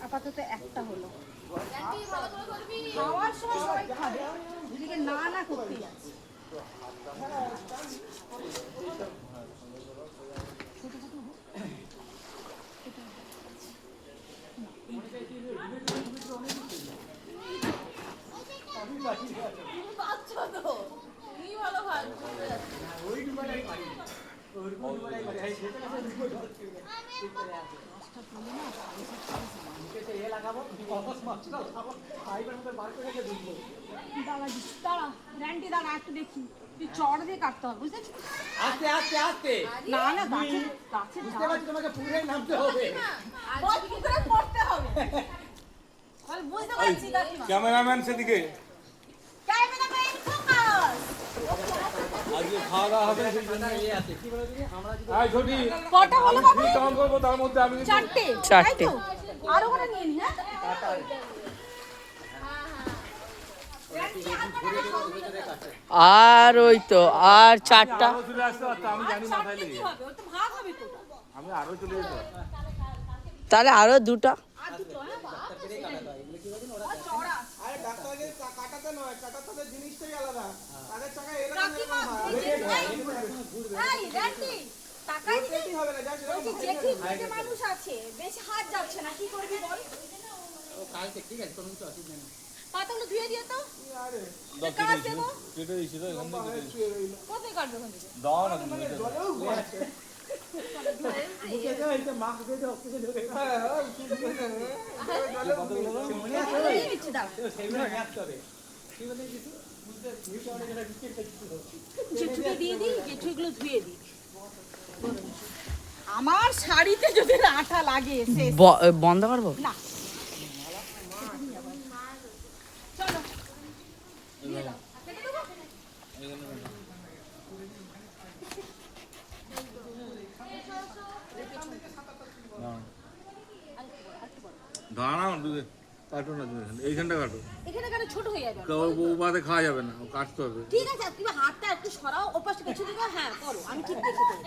আপাতত একটা হলো, খাওয়ার সময় সবাই খাবে, এদিকে না না করতেই আছে। দাঁড়া একটু দেখি, তুই চড়া দিয়ে কাটতে হবে, বুঝতে পারছিস? আস্তে আস্তে আস্তে, না না গাছের বুঝতে পারছি তোমাকে পুরো নামতে হবে, পড়তে হবে, বুঝতে পারছি। ক্যামেরাম্যান সেদিকে ক্যামেরাম্যান ফোকাস। আজকে খাওয়া দাওয়া হবে সেই জন্য আছে কি বলে তুমি আমরা যদি আয় ছোটি কটা হলো বাবা? আমি কাউন্ট করবো তার মধ্যে আমি কিন্তু চারটে। চারটে। আরো করে নিয়ে নি। আর ওই তো আর চারটা। আরো চলে আসতে পারতো, আমি জানি মাথায় লেগে গেছে। ওই তো ভাগ হবে তো। আমি আরো চলে যেতে তাহলে আরো দুটো। আর দুটো হ্যাঁ বাবা। আরে ডাক্তারকে কাটাতে নয়, কাটাতে জিনিসটাই আলাদা, তাদের চাকা কাকিমা এই রেন্টি টাকাই দিতে হবে না, যা সেটা বলছি জেঠি বুঝে মানুষ আছে, বেশি হাত যাচ্ছে না, কি করবি বল? ও কালকে ঠিক আছে, কোনো কিছু অসুবিধা নেই। পাতাগুলো ধুয়ে দিও তো। আরে কাজ দেবো। কেটে দিয়েছি তো এখান থেকে কেটে দিয়েছি। কোথায় কাটবে ওখান থেকে? দাও না তুমি কেটে দাও। জলেও ঘুমাচ্ছে, বুঝে যাও এটা মাস্ক দিয়ে দাও, অক্সিজেন ঢোকে। হ্যাঁ হ্যাঁ জলেও ঘুমাচ্ছে, মনে আছে ওই এই নিচ্ছি দাঁড়া। সেইগুলো নিয়ে আসতে হবে, কি বলে কিছু বুঝতে বুঝতে অনেক জায়গায় বিস্কিট খাচ্ছিল। জেঠুকে দিয়ে দিই, জেঠু এগুলো ধুয়ে দিই। আমার শাড়িতে যদি আঠা লাগে শেষ। বন্ধ করবো? না চলো দিয়ে দাও। কেটে দেবো? দাঁড়াও কাটো না তুমি এইখানটা কাটো, এখানে কেন ছোট হয়ে যাবে? ও বাদে খাওয়া যাবে না, ও কাটতে হবে। ঠিক আছে, তুমি হাতটা একটু সরাও, ওপাশে কিছু দিকে, হ্যাঁ করো, আমি ঠিক দেখে করছি।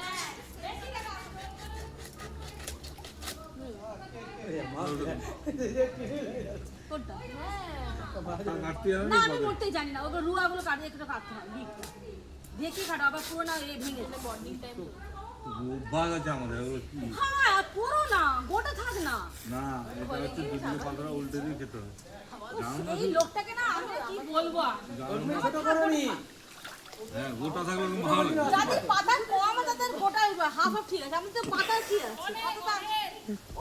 কোনটা? কাটতে যাবে না আমি করতেই জানি না, ওগুলো রুয়াগুলো কাটিয়ে একটু কাটতে হয়, দেখি কাটো, আবার পুরো না এ ভেঙে যায়। অভ্যাস আছে আমাদের, ওগুলো কি হ্যাঁ পুরো না, গোটা থাক না। না, এটা হচ্ছে দুদিনে পাতাটা উল্টে দিয়ে খেতে হবে। এই লোকটাকে না আমি কি বলবো আর? তুমি ছোট করো নি, হ্যাঁ গোটা থাকলে খুব ভালো লাগে। যাদের পাতা কম তাদের গোটা হাফ হাফ ঠিক আছে, আমি তো পাতা কি আছে পাতা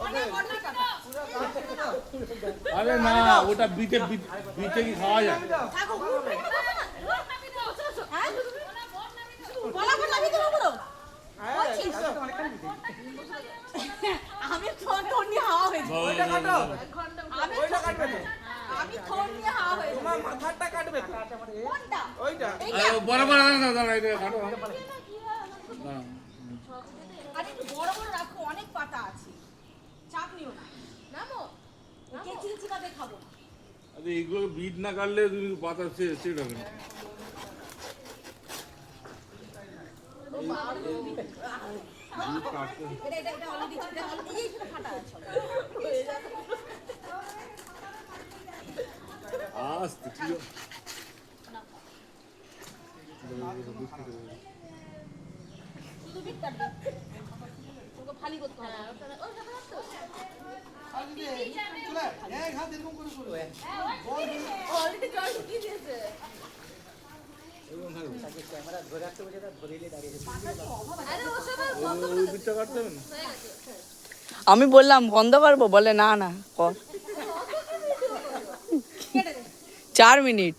অনেক অনেক কাটা। আরে না, ওটা বিটে বিটে কি খাওয়া যায়? থাকো হ্যাঁ বলা বলা আমি দেবো বলো। আমি থোন নিয়ে হাওয়া হয়েছে, ওইটা কাটো, আমি ওইটা কাটবে না, আমি থোন নিয়ে হাওয়া হয়েছে। তোমার মাথাটা কাটবে তো, কোনটা? ওইটা বড় বড় দাঁড়া এটা কাটো না। আরে একটু বড় বড় রাখো, অনেক পাতা আছে, চাপ নিও না। নামো কে চিচিকাতে খাবো না। আরে এগুলো বিট না কাটলে তুমি পাতা সেট হবে না। এটা এটা এটা অলরেডি চিটা অলরেডি এই ছোট ফাটা আছে। আস্তে ঠিক আছে। শুধু বিট কাটবে, ওকে ফালি করতে হবে। এই হাত এরকম করে করো, অলরেডি জল ঢুকিয়ে দিয়েছে। ক্যামেরা ধরে রাখতে বসে ধরে নিয়ে দাঁড়িয়ে আরে ও সব ওই বিটটা কাটতে হবে না। আমি বললাম বন্ধ করবো, বলে না না কর। কেটে দে। 4 মিনিট।